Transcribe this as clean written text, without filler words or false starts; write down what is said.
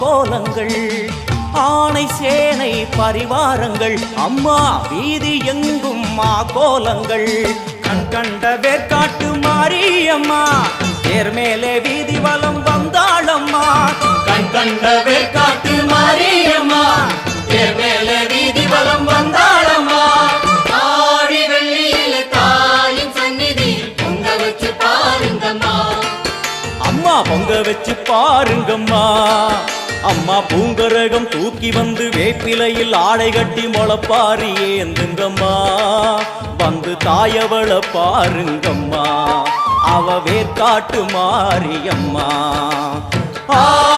கோலங்கள் ஆணை சேனை பரிவாரங்கள் அம்மா வீதி எங்கும் மா கோலங்கள் கண் கண்ட வேற்காட்டு மாரியம்மா தேர் மேலே வீதி வலம் வந்தாளம்மா கண் கண்ட வேற்காட்டு மாரியம்மா தேர் மேலே வீதி வலம் வந்தாளம்மா ஆடி வெள்ளியில தாயின் சந்நிதி பொங்க வச்சு பாருங்கம்மா அம்மா பொங்க வச்சு பாருங்கம்மா அம்மா பூங்கரகம் தூக்கி வந்து வேப்பிலையில் ஆடை கட்டி முளப்பாரி ஏந்துங்கம்மா வந்து தாயவள பாருங்கம்மா அவ வேற்காட்டு மாரியம்மா